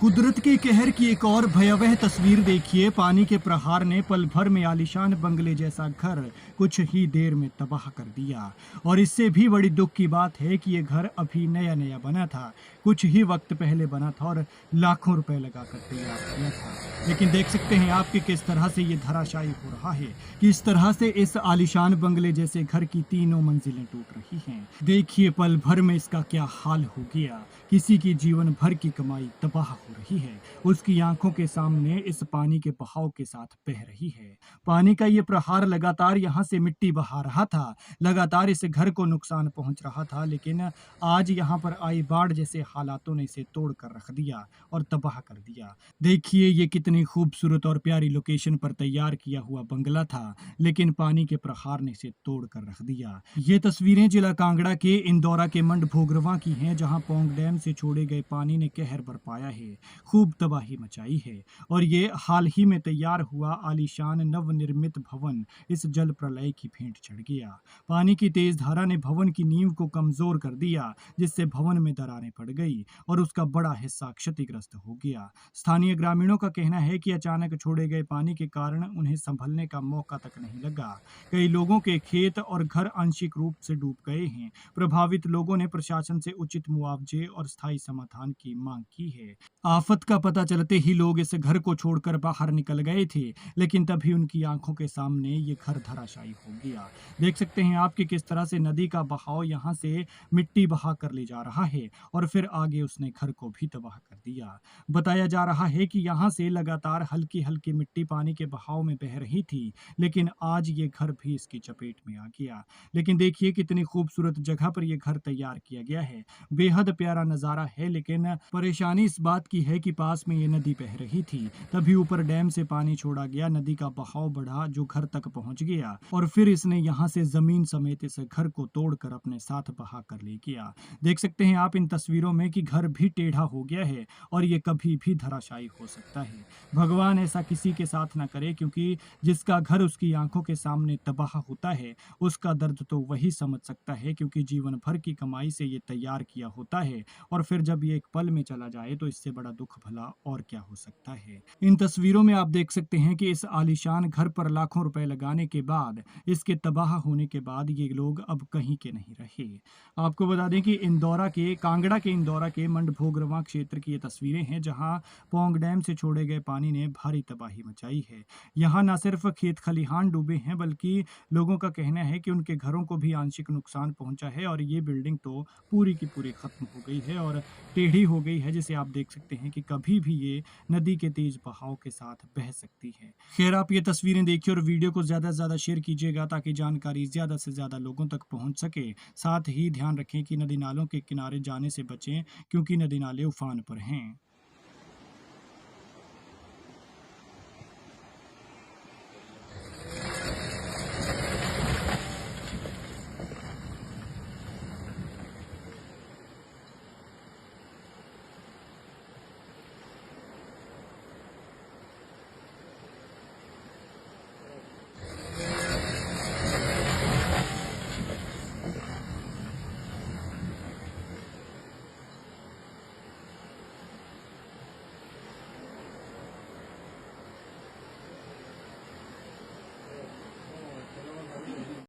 कुदरत के कहर की एक और भयावह तस्वीर देखिए। पानी के प्रहार ने पल भर में आलीशान बंगले जैसा घर कुछ ही देर में तबाह कर दिया। और इससे भी बड़ी दुख की बात है कि ये घर अभी नया नया बना था, कुछ ही वक्त पहले बना था और लाखों रुपए लगाकर तैयार किया था। लेकिन देख सकते हैं आप कि किस तरह से ये धराशायी हो रहा है, किस तरह से इस आलीशान बंगले जैसे घर की तीनों मंजिलें टूट रही हैं। देखिए पल भर में इसका क्या हाल हो गया। किसी की जीवन भर की कमाई तबाह हो रही है, उसकी आंखों के सामने इस पानी के बहाव के साथ बह रही है। पानी का ये प्रहार लगातार यहाँ से मिट्टी बहा रहा था, लगातार इस घर को नुकसान पहुंच रहा था, लेकिन आज यहाँ पर आई बाढ़ जैसे हालातों ने इसे तोड़ कर रख दिया और तबाह कर दिया। देखिए ये कितनी खूबसूरत और प्यारी लोकेशन पर तैयार किया हुआ बंगला था, लेकिन पानी के प्रहार ने इसे तोड़ कर रख दिया। ये तस्वीरें जिला कांगड़ा के इंदौरा के मंड भोगरवा की हैं, जहां पौंग डैम से छोड़े गए पानी ने कहर बरपाया है, खूब तबाही मचाई है। और ये हाल ही में तैयार हुआ आलीशान नवनिर्मित भवन इस जल प्रलय की भेंट चढ़ गया। पानी की तेज धारा ने भवन की नींव को कमजोर कर दिया, जिससे भवन में दरारें पड़ गई और उसका बड़ा हिस्सा क्षतिग्रस्त हो गया। स्थानीय ग्रामीणों का कहना है कि अचानक छोड़े गए पानी के कारण उन्हें संभलने का मौका तक नहीं लगा। कई लोगों के खेत और घर आंशिक रूप से डूब गए हैं। प्रभावित लोगों ने प्रशासन से उचित मुआवजे और स्थायी समाधान की मांग की है। आफत का पता चलते ही लोग इस घर को छोड़कर बाहर निकल गए थे, लेकिन तभी उनकी आंखों के सामने ये घर धराशायी हो गया। देख सकते हैं आप कि किस तरह से नदी का बहाव यहाँ से मिट्टी बहा कर ले जा रहा है और फिर आगे उसने घर को भी तबाह कर दिया। बताया जा रहा है कि यहाँ से लगातार हल्की हल्की मिट्टी पानी के बहाव में बह रही थी, लेकिन आज ये घर भी इसकी चपेट में आ गया। लेकिन देखिए कितनी खूबसूरत जगह पर यह घर तैयार किया गया है, बेहद प्यारा नजारा है। लेकिन परेशानी इस बात की है कि पास में ये नदी बह रही थी, तभी ऊपर डैम से पानी छोड़ा गया, नदी का बहाव बढ़ा जो घर तक पहुंच गया और फिर इसने यहाँ से जमीन समेत इस घर को तोड़कर अपने साथ बहा कर ले गया। देख सकते हैं आप इन तस्वीरों में कि घर भी टेढ़ा हो गया है और ये कभी भी धराशायी हो सकता है। भगवान ऐसा किसी के साथ ना करे, क्योंकि जिसका घर उसकी आंखों के सामने तबाह होता है उसका दर्द तो वही समझ सकता है, क्योंकि जीवन भर की कमाई से ये तैयार किया होता है और फिर जब ये एक पल में चला जाए तो इससे बड़ा दुख भला और क्या हो सकता है। इन तस्वीरों में आप देख सकते हैं कि इस आलीशान घर पर लाखों रुपए लगाने के बाद, इसके तबाह होने के बाद ये लोग अब कहीं के नहीं रहे। आपको बता दें कि कांगड़ा के इंदौरा के मंड भोगरवा क्षेत्र की ये तस्वीरें हैं, जहां पौंग डैम से छोड़े गए पानी ने भारी तबाही मचाई है। यहाँ न सिर्फ खेत खलिहान डूबे हैं, बल्कि लोगों का कहना है कि उनके घरों को भी आंशिक नुकसान पहुंचा है और ये बिल्डिंग तो पूरी की पूरी खत्म हो गई है और टेढ़ी हो गई है, जिसे आप देख सकते हैं कि कभी भी ये नदी के तेज बहाव के साथ बह सकती है। खैर आप ये तस्वीरें देखिए और वीडियो को ज्यादा से ज्यादा शेयर कीजिएगा, ताकि जानकारी ज्यादा से ज्यादा लोगों तक पहुंच सके। साथ ही ध्यान रखें कि नदी नालों के किनारे जाने से बचें, क्योंकि नदी नाले उफान पर हैं।